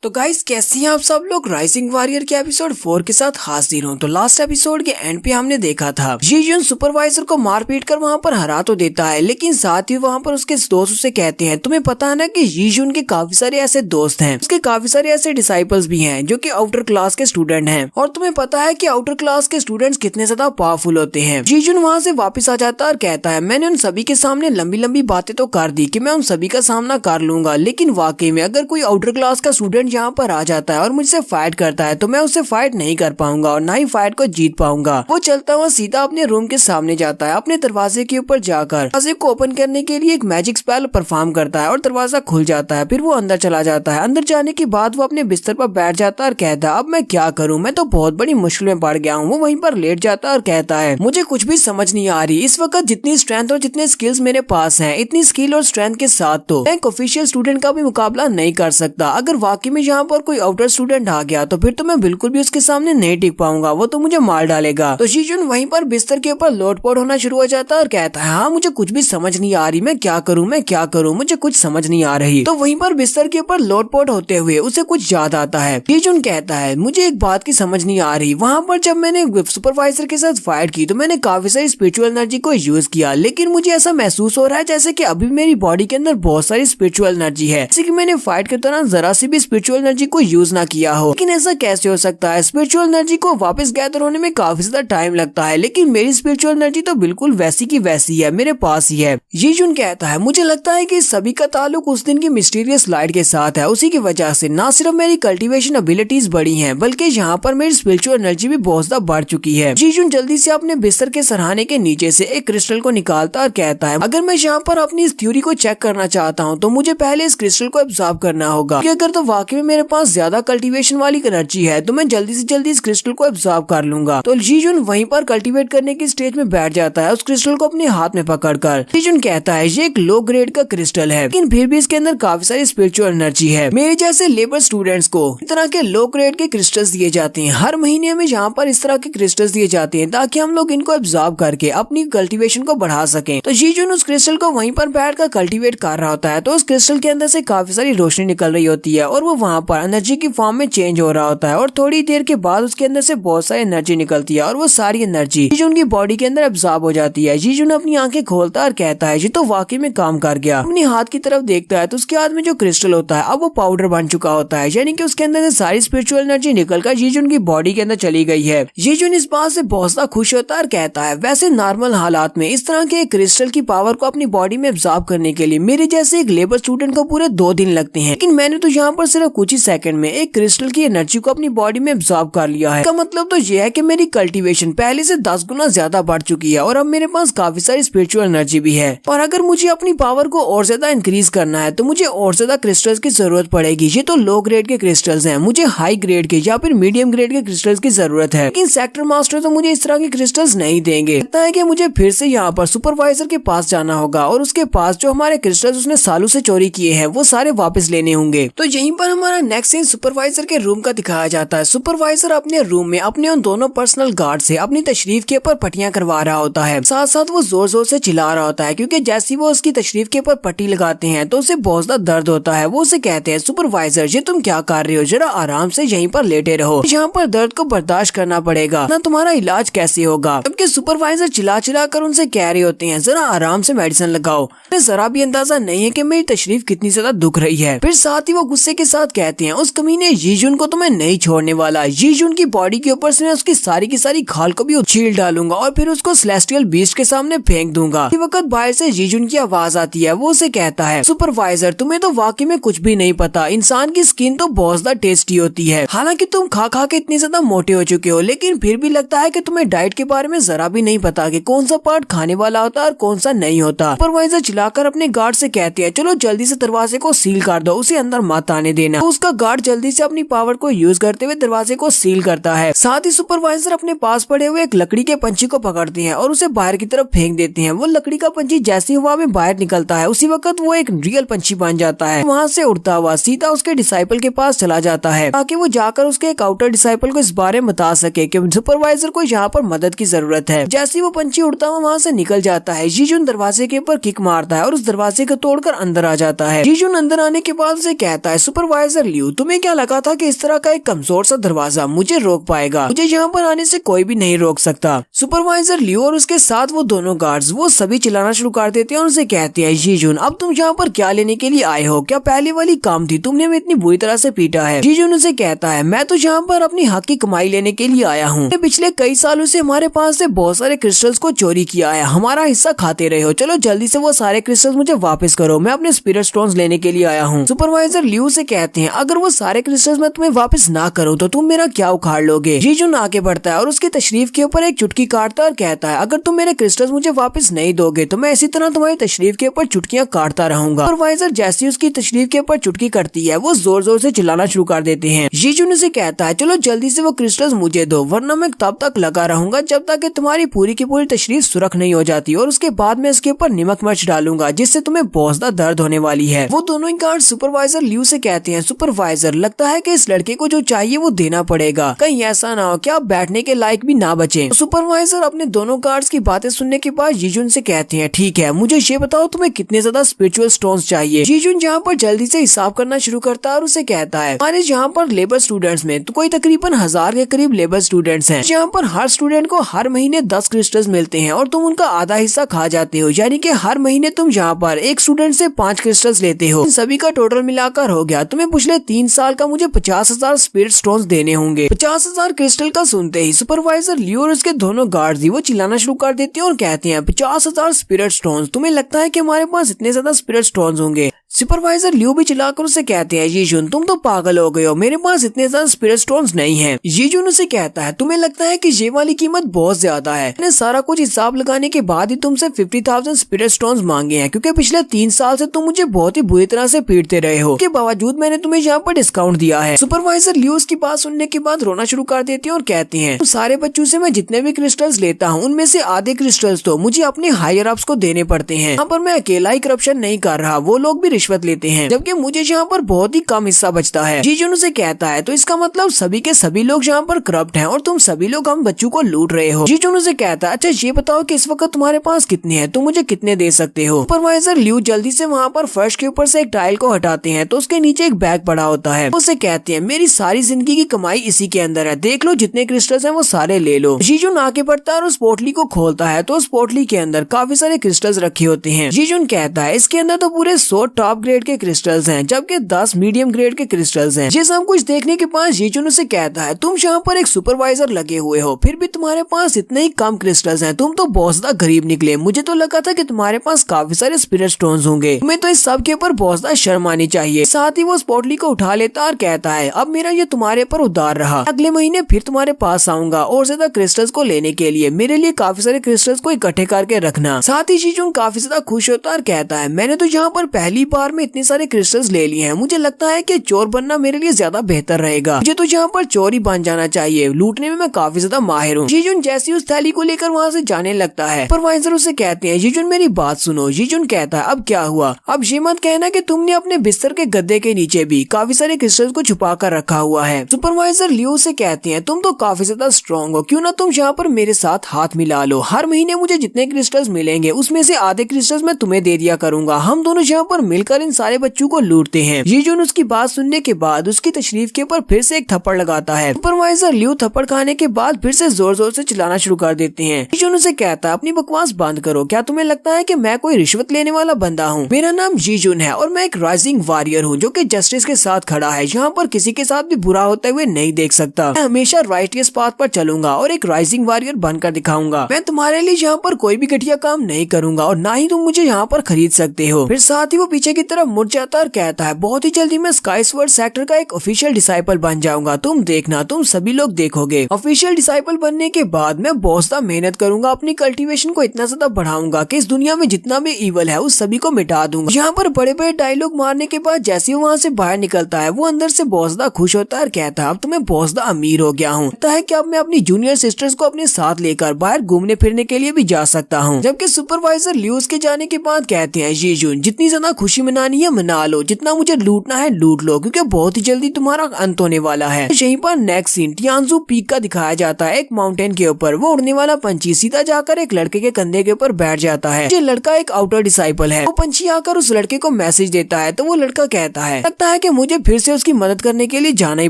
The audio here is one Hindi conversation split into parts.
तो गाइस कैसे हैं आप सब लोग। राइजिंग वॉरियर के एपिसोड 4 के साथ हाजिर हूँ। तो लास्ट एपिसोड के एंड पे हमने देखा था जीजुन सुपरवाइजर को मार पीट कर वहाँ पर हरा तो देता है, लेकिन साथ ही वहाँ पर उसके दोस्त उसे कहते हैं तुम्हें पता है ना कि जीजुन के काफी सारे ऐसे दोस्त हैं, उसके काफी सारे ऐसे डिसाइपल्स भी हैं जो कि आउटर क्लास के स्टूडेंट हैं, और तुम्हें पता है कि आउटर क्लास के स्टूडेंट्स कितने ज्यादा पावरफुल होते हैं। जीजुन वहाँ से वापस आ जाता है और कहता है मैंने उन सभी के सामने लंबी लंबी बातें तो कर दी कि मैं उन सभी का सामना कर लूंगा, लेकिन वाकई में अगर कोई आउटर क्लास का स्टूडेंट यहाँ पर आ जाता है और मुझसे फाइट करता है तो मैं उससे फाइट नहीं कर पाऊंगा और ना ही फाइट को जीत पाऊंगा। वो चलता हुआ सीधा अपने रूम के सामने जाता है, अपने दरवाजे के ऊपर जाकर दरवाजे को ओपन करने के लिए एक मैजिक स्पेल परफॉर्म करता है और दरवाजा खुल जाता है। फिर वो अंदर चला जाता है। अंदर जाने के बाद वो अपने बिस्तर पर बैठ जाता है और कहता है अब मैं क्या करूँ, मैं तो बहुत बड़ी मुश्किल में पड़ गया हूँ। वो वहीं पर लेट जाता है और कहता है मुझे कुछ भी समझ नहीं आ रही इस वक्त, जितनी स्ट्रेंथ और जितने स्किल्स मेरे पास हैं, इतनी स्किल और स्ट्रेंथ के साथ तो मैं एक ऑफिशियल स्टूडेंट का भी मुकाबला नहीं कर सकता। अगर वाकई में यहाँ पर कोई आउटर स्टूडेंट आ गया तो फिर तो मैं बिल्कुल भी उसके सामने नहीं टिक पाऊंगा, वो तो मुझे मार डालेगा। तो जीजुन वहीं पर बिस्तर के ऊपर लोटपोट होना शुरू हो जाता है और कहता है हाँ मुझे कुछ भी समझ नहीं आ रही, मैं क्या करूँ, मुझे कुछ समझ नहीं आ रही। तो वहीं पर बिस्तर के ऊपर लोटपोट होते हुए उसे कुछ याद आता है। जीजुन कहता है मुझे एक बात की समझ नहीं आ रही, वहाँ पर जब मैंने सुपरवाइजर के साथ फाइट की तो मैंने काफी सारी स्पिरिचुअल एनर्जी को यूज किया, लेकिन मुझे ऐसा महसूस हो रहा है जैसे कि अभी मेरी बॉडी के अंदर बहुत सारी स्पिरिचुअल एनर्जी है, जैसे कि मैंने फाइट के दौरान जरा सी भी स्पिरिचुअल एनर्जी को यूज ना किया हो। लेकिन ऐसा कैसे हो सकता है, स्पिरिचुअल एनर्जी को वापस गैदर होने में काफी ज्यादा टाइम लगता है, लेकिन मेरी स्पिरिचुअल एनर्जी तो बिल्कुल वैसी की वैसी है, मेरे पास ही है। जीजुन कहता है मुझे लगता है कि सभी का ताल्लुक उस दिन की मिस्टीरियस लाइट के साथ है, उसी की वजह से ना सिर्फ मेरी कल्टीवेशन एबिलिटीज बढ़ी हैं, बल्कि यहाँ पर मेरी स्पिरिचुअल एनर्जी भी बहुत ज्यादा बढ़ चुकी है। जीजुन जल्दी से अपने बिस्तर के सरहाने के नीचे से एक क्रिस्टल को निकालता और कहता है अगर मैं यहाँ पर अपनी इस थ्योरी को चेक करना चाहता हूँ तो मुझे पहले इस क्रिस्टल को एब्जॉर्ब करना होगा, कि अगर तो वाकई में मेरे पास ज्यादा कल्टीवेशन वाली एनर्जी है तो मैं जल्दी से जल्दी इस क्रिस्टल को एब्जॉर्ब कर लूंगा। तो जीजुन वहीं पर कल्टीवेट करने की स्टेज में बैठ जाता है, उस क्रिस्टल को अपने हाथ में पकड़कर। जीजुन कहता है ये एक लो ग्रेड का क्रिस्टल है, लेकिन फिर भी इसके अंदर काफी सारी स्पिरिचुअल एनर्जी है। मेरे जैसे लेबर स्टूडेंट्स को इस तरह के लो ग्रेड के क्रिस्टल्स दिए जाते हैं, हर महीने में यहाँ पर इस तरह के क्रिस्टल्स दिए जाते हैं ताकि हम लोग इनको एब्जॉर्ब करके अपनी कल्टीवेशन को बढ़ा सकें। तो जीजुन उस क्रिस्टल को वहीं पर बैठकर कल्टीवेट कर रहा होता है, तो उस क्रिस्टल के अंदर से काफी सारी रोशनी निकल रही होती है और वो वहाँ पर एनर्जी की फॉर्म में चेंज हो रहा होता है, और थोड़ी देर के बाद उसके अंदर से बहुत सारी एनर्जी निकलती है और वो सारी एनर्जी जीजुन की बॉडी के अंदर एब्जॉर्ब हो जाती है। जीजुन अपनी आंखें खोलता है और कहता है ये तो वाकई में काम कर गया। अपने हाथ की तरफ देखता है तो उसके हाथ में जो क्रिस्टल होता है अब वो पाउडर बन चुका होता है, यानी कि उसके अंदर से सारी स्पिरिचुअल एनर्जी निकलकर जीजुन की बॉडी के अंदर चली गई है। जीजुन इस बात से बहुत ज्यादा खुश होता है और कहता है वैसे नॉर्मल हालात में इस तरह के क्रिस्टल की पावर को अपनी बॉडी में एब्जॉर्ब करने के लिए मेरे जैसे एक लेबर स्टूडेंट को पूरे 2 दिन लगते हैं, लेकिन मैंने तो यहाँ पर सिर्फ कुछ ही सेकंड में एक क्रिस्टल की एनर्जी को अपनी बॉडी में एब्जॉर्ब कर लिया है। इसका मतलब तो यह है कि मेरी कल्टीवेशन पहले से 10 गुना ज्यादा बढ़ चुकी है और अब मेरे पास काफी सारी स्पिरिचुअल एनर्जी भी है। और अगर मुझे अपनी पावर को और ज्यादा इंक्रीज करना है तो मुझे और ज्यादा क्रिस्टल्स की जरूरत पड़ेगी। ये तो लो ग्रेड के क्रिस्टल्स हैं, मुझे हाई ग्रेड के या फिर मीडियम ग्रेड के क्रिस्टल्स की जरूरत है, लेकिन सेक्टर मास्टर तो मुझे इस तरह के क्रिस्टल्स नहीं देंगे। लगता है कि मुझे फिर से यहाँ पर सुपरवाइजर के पास जाना होगा और उसके पास जो हमारे क्रिस्टल्स उसने सालों से चोरी किए हैं वो सारे वापस लेने होंगे। तो यहीं पर हमारा नेक्स्ट सीन सुपरवाइजर के रूम का दिखाया जाता है। सुपरवाइजर अपने रूम में अपने उन दोनों पर्सनल गार्ड से अपनी तशरीफ के ऊपर पट्टियां करवा रहा होता है, साथ साथ वो जोर जोर से चिल्ला रहा होता है क्योंकि जैसी वो उसकी तशरीफ के ऊपर पट्टी लगाते हैं तो उसे बहुत ज्यादा दर्द होता है। वो उसे कहते हैं सुपरवाइजर ये तुम क्या कर रहे हो, जरा आराम से यहीं पर लेटे रहो, यहाँ पर दर्द को बर्दाश्त करना पड़ेगा ना, तुम्हारा इलाज कैसे होगा। जबकि सुपरवाइजर चिल्ला चिल्ला कर उनसे कह रहे होते हैं जरा आराम से मेडिसिन लगाओ, जरा भी अंदाजा नहीं है कि मेरी तशरीफ कितनी ज्यादा दुख रही है। फिर साथ ही वो गुस्से के साथ कहते हैं उस कमीने जीजुन को तो मैं नहीं छोड़ने वाला, जीजुन की बॉडी के ऊपर से मैं उसकी सारी की सारी खाल को भी उछील डालूंगा और फिर उसको सेलेस्टियल बीस्ट के सामने फेंक दूंगा। इसी वक्त बाहर से जीजुन की आवाज आती है, वो उसे कहता है सुपरवाइजर तुम्हें तो वाकई में कुछ भी नहीं पता, इंसान की स्किन तो बहुत ज्यादा टेस्टी होती है, हालांकि तुम खा खा के इतने ज्यादा मोटे हो चुके हो, लेकिन फिर भी लगता है कि तुम्हें डाइट के बारे में जरा भी नहीं पता कि कौन सा पार्ट खाने वाला होता है और कौन सा नहीं होता। सुपरवाइजर चिल्लाकर अपने गार्ड से कहती है चलो जल्दी से दरवाजे को सील कर दो, उसे अंदर मत आने देना। तो उसका गार्ड जल्दी से अपनी पावर को यूज करते हुए दरवाजे को सील करता है। साथ ही सुपरवाइजर अपने पास पड़े हुए एक लकड़ी के पंछी को पकड़ते हैं और उसे बाहर की तरफ फेंक देते हैं। वो लकड़ी का पंछी जैसी हवा में बाहर निकलता है उसी वक्त वो एक रियल पंछी बन जाता है। वहाँ से उड़ता हुआ सीधा उसके डिसाइपल के पास चला जाता है ताकि वो जाकर उसके एक आउटर डिसाइपल को इस बारे में बता सके कि सुपरवाइजर को यहाँ पर मदद की जरूरत है। जैसे वो पंछी उड़ता हुआ वहाँ से निकल जाता है, जीजुन दरवाजे के ऊपर किक मारता है और उस दरवाजे को तोड़कर अंदर आ जाता है। जीजुन अंदर आने के बाद उसे कहता है सुपरवाइजर सुपरवाइजर लियो, तुम्हें क्या लगा था कि इस तरह का एक कमजोर सा दरवाजा मुझे रोक पाएगा? मुझे यहाँ पर आने से कोई भी नहीं रोक सकता। सुपरवाइजर लियो और उसके साथ वो दोनों गार्ड्स वो सभी चिल्लाना शुरू कर देते हैं और उसे कहते हैं, जीजुन अब तुम यहाँ पर क्या लेने के लिए आए हो? क्या पहले वाली काम थी? तुमने हमें इतनी बुरी तरह से पीटा है। जीजुन उसे कहता है, मैं तो यहाँ पर अपनी हक की कमाई लेने के लिए आया हूँ। पिछले कई सालों से हमारे पास से बहुत सारे क्रिस्टल्स को चोरी किया है, हमारा हिस्सा खाते रहे हो। चलो जल्दी से वो सारे क्रिस्टल्स मुझे वापस करो, मैं अपने स्पिरिट स्टोन्स लेने के लिए आया हूँ। सुपरवाइजर लियो से कहते हैं, अगर वो सारे क्रिस्टल्स मैं तुम्हें वापस ना करूँ तो तुम मेरा क्या उखाड़ लोगे? जीजुन आगे बढ़ता है और उसकी तशरीफ के ऊपर एक चुटकी काटता है और कहता है, अगर तुम मेरे क्रिस्टल्स मुझे वापस नहीं दोगे तो मैं इसी तरह तुम्हारी तशरीफ के ऊपर चुटकियां काटता रहूंगा। सुपरवाइजर जैसी उसकी तशरीफ के ऊपर चुटकी करती है वो जोर जोर से चिल्लाना शुरू कर देते हैं। जीजुन उसे कहता है, चलो जल्दी से वो क्रिस्टल्स मुझे दो, वरना मैं तब तक लगा रहूंगा जब तक कि तुम्हारी पूरी की पूरी तशरीफ सुरख नहीं हो जाती, और उसके बाद मैं इसके ऊपर नमक मिर्च डालूंगा जिससे तुम्हें बहुत ज्यादा दर्द होने वाली है। वो दोनों ही गार्ड सुपरवाइजर लियो से कहते हैं, सुपरवाइजर लगता है कि इस लड़के को जो चाहिए वो देना पड़ेगा, कहीं ऐसा ना हो कि आप बैठने के लायक भी ना बचे। सुपरवाइजर अपने दोनों गार्ड्स की बातें सुनने के बाद जीजुन से कहते हैं, ठीक है मुझे ये बताओ तुम्हें कितने ज्यादा स्पिरिचुअल स्टोन्स चाहिए? जीजुन जहाँ पर जल्दी से हिसाब करना शुरू करता है और उसे कहता है, हमारे यहाँ पर लेबर स्टूडेंट्स में तो कोई तकरीबन 1000 के करीब लेबर स्टूडेंट्स हैं। यहाँ पर हर स्टूडेंट को हर महीने 10 क्रिस्टल्स मिलते हैं और तुम उनका आधा हिस्सा खा जाते हो, यानी कि हर महीने तुम यहाँ पर एक स्टूडेंट से 5 क्रिस्टल्स लेते हो। इन सभी का टोटल मिलाकर हो गया तुम्हें पिछले 3 साल का मुझे 50,000 स्पिरिट स्टोन्स देने होंगे। 50,000 क्रिस्टल का सुनते ही सुपरवाइजर लियो और उसके दोनों गार्ड्स वो चिल्लाना शुरू कर देते हैं और कहते हैं, 50,000 स्पिरिट स्टोन्स, तुम्हें लगता है कि हमारे पास इतने ज्यादा स्पिरिट स्टोन्स होंगे? सुपरवाइजर लियो भी चिल्लाकर उसे कहते हैं, जीजुन तुम तो पागल हो गए हो, मेरे पास इतने ज्यादा स्पिरिट स्टोन्स नहीं हैं। जीजुन उसे कहता है, तुम्हें लगता है कि ये वाली कीमत बहुत ज्यादा है? मैंने सारा कुछ हिसाब लगाने के बाद ही तुमसे 50,000 स्पिरिट स्टोन्स मांगे हैं, क्योंकि पिछले 3 साल से तुम मुझे बहुत ही बुरी तरह से पीटते रहे हो, के बावजूद मैंने तुम्हें यहाँ पर डिस्काउंट दिया है। सुपरवाइजर लियो उसकी बात सुनने के बाद रोना शुरू कर देते हैं और कहते हैं, सारे बच्चों से मैं जितने भी क्रिस्टल्स लेता हूँ उनमें से आधे क्रिस्टल्स तो मुझे अपने हायर अप्स को देने पड़ते हैं। यहाँ पर मैं अकेला ही करप्शन नहीं कर रहा, वो लोग भी रिश्वत लेते हैं, जबकि मुझे यहाँ पर बहुत ही कम हिस्सा बचता है। जीजुन उसे कहता है, तो इसका मतलब सभी के सभी लोग यहाँ पर करप्ट हैं और तुम सभी लोग हम बच्चों को लूट रहे हो। जीजुन उसे कहता है, अच्छा ये बताओ कि इस वक्त तुम्हारे पास कितने हैं, तुम मुझे कितने दे सकते हो? सुपरवाइजर लियो जल्दी से वहाँ पर फर्श के ऊपर से एक टाइल को हटाते हैं तो उसके नीचे एक बैग पड़ा होता है। उसे कहते हैं, मेरी सारी जिंदगी की कमाई इसी के अंदर है, देख लो जितने क्रिस्टल्स हैं वो सारे ले लो। जीजुन आगे बढ़ता है और उस पोटली को खोलता है तो उस पोटली के अंदर काफी सारे क्रिस्टल्स रखे होते हैं। जीजुन कहता है, इसके अंदर तो पूरे 100 टॉप ग्रेड के क्रिस्टल्स हैं, जबकि 10 मीडियम ग्रेड के क्रिस्टल्स हैं। ये सब कुछ देखने के बाद जीजुन उसे कहता है, तुम यहाँ पर एक सुपरवाइजर लगे हुए हो, फिर भी तुम्हारे पास इतने ही कम क्रिस्टल्स हैं, तुम तो बहुत ज्यादा गरीब निकले। मुझे तो लगा था कि तुम्हारे पास काफी सारे स्पिरिट स्टोन्स होंगे, तुम्हें तो इस सब के ऊपर बहुत ज्यादा शर्म आनी चाहिए। साथ ही वो उस पोटली को उठा लेता और कहता है, अब मेरा ये तुम्हारे पर उधार रहा, अगले महीने फिर तुम्हारे पास आऊंगा और ज्यादा क्रिस्टल्स को लेने के लिए, मेरे लिए काफी सारे क्रिस्टल्स को इकट्ठे करके रखना। साथ ही जीजुन काफी ज्यादा खुश होता और कहता है, मैंने तो यहाँ पर पहली बार में इतने सारे क्रिस्टल्स ले लिए हैं, मुझे लगता है कि चोर बनना मेरे लिए ज्यादा बेहतर रहेगा, मुझे तो यहाँ पर चोर ही बन जाना चाहिए, लूटने में मैं काफी ज्यादा माहिर हूँ। जीजुन जैसे उस थैली को लेकर वहाँ से जाने लगता है, सुपरवाइजर उसे कहते हैं, जीजुन मेरी बात सुनो। जीजुन कहता है, अब क्या हुआ? अब ये मत कहना कि तुमने अपने बिस्तर के गद्दे के नीचे भी काफी सारे क्रिस्टल्स को छुपा कर रखा हुआ है। सुपरवाइजर लियो से कहते हैं, तुम तो काफी ज्यादा स्ट्रॉन्ग हो, क्यों ना तुम यहाँ पर मेरे साथ हाथ मिला लो, हर महीने मुझे जितने क्रिस्टल्स मिलेंगे उसमें से आधे क्रिस्टल्स मैं तुम्हें दे दिया करूंगा, हम दोनों यहाँ पर मिलकर इन सारे बच्चों को लूटते हैं। जीजुन उसकी बात सुनने के बाद उसकी तशरीफ के ऊपर फिर से एक थप्पड़ लगाता है। सुपरवाइजर लियो थप्पड़ खाने के बाद फिर से जोर जोर से चिल्लाना शुरू कर देते हैं। जीजुन उसे कहता है, अपनी बकवास बंद करो, क्या तुम्हें लगता है कि मैं कोई रिश्वत लेने वाला बंदा हूँ? मेरा नाम जीजुन है और मैं एक राइजिंग वॉरियर हूँ जो कि जस्टिस के साथ खड़ा है, यहाँ पर किसी के साथ भी बुरा होते हुए नहीं देख सकता। मैं हमेशा राइटियस पाथ पर चलूंगा और एक राइजिंग वॉरियर बनकर दिखाऊंगा। मैं तुम्हारे लिए यहाँ पर कोई भी घटिया काम नहीं करूंगा और ना ही तुम मुझे यहाँ पर खरीद सकते हो। फिर साथ ही वो पीछे की तरफ मुड़ जाता और कहता है, बहुत ही जल्दी मैं स्काईसवर्ड सेक्टर का एक ऑफिशियल डिसाइपल बन जाऊंगा, तुम देखना, तुम सभी लोग देखोगे। ऑफिशियल डिसाइपल बनने के बाद मैं बहुत ज्यादा मेहनत करूंगा, अपनी कल्टीवेशन को इतना ज्यादा बढ़ाऊंगा कि इस दुनिया में जितना भी ईवल है उस सभी को मिटा दूंगा। यहाँ पर बड़े बड़े डायलॉग मारने के बाद जैसे ही वहाँ से बाहर निकलता है वो अंदर से बहुत ज्यादा खुश होता है और कहता है, अब तो मैं बहुत ज्यादा अमीर हो गया हूँ, लगता है कि अब मैं अपनी जूनियर सिस्टर्स को अपने साथ लेकर बाहर घूमने फिरने के लिए भी जा सकता हूँ। जबकि सुपरवाइजर लियो के जाने के बाद कहते हैं, जीजुन जितनी ज्यादा खुशी मनानी है मना लो, जितना मुझे लूटना है लूट लो, क्योंकि बहुत ही जल्दी तुम्हारा अंत होने वाला है। यहीं पर नेक्स्ट सीन टियानजू पीक का दिखाया जाता है, एक माउंटेन के ऊपर। वो उड़ने वाला पंछी सीधा जाकर एक लड़के के कंधे के ऊपर बैठ जाता है। ये लड़का एक आउटर डिसाइपल है। वो पंछी आकर उस लड़के को मैसेज देता है, तो वो लड़का कहता है लगता है कि मुझे फिर से उसकी मदद करने के लिए जाना ही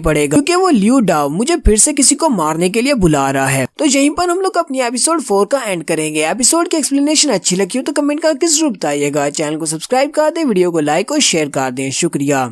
पड़ेगा, क्योंकि वो लियू डाव मुझे फिर से किसी को मारने के लिए बुला रहा है। तो यहीं पर हम लोग अपनी एपिसोड 4 का एंड करेंगे। एपिसोड की एक्सप्लेनेशन अच्छी लगी हो तो कमेंट करके जरूर बताइएगा। चैनल को सब्सक्राइब कर दे, वीडियो को लाइक और शेयर कर दें। शुक्रिया।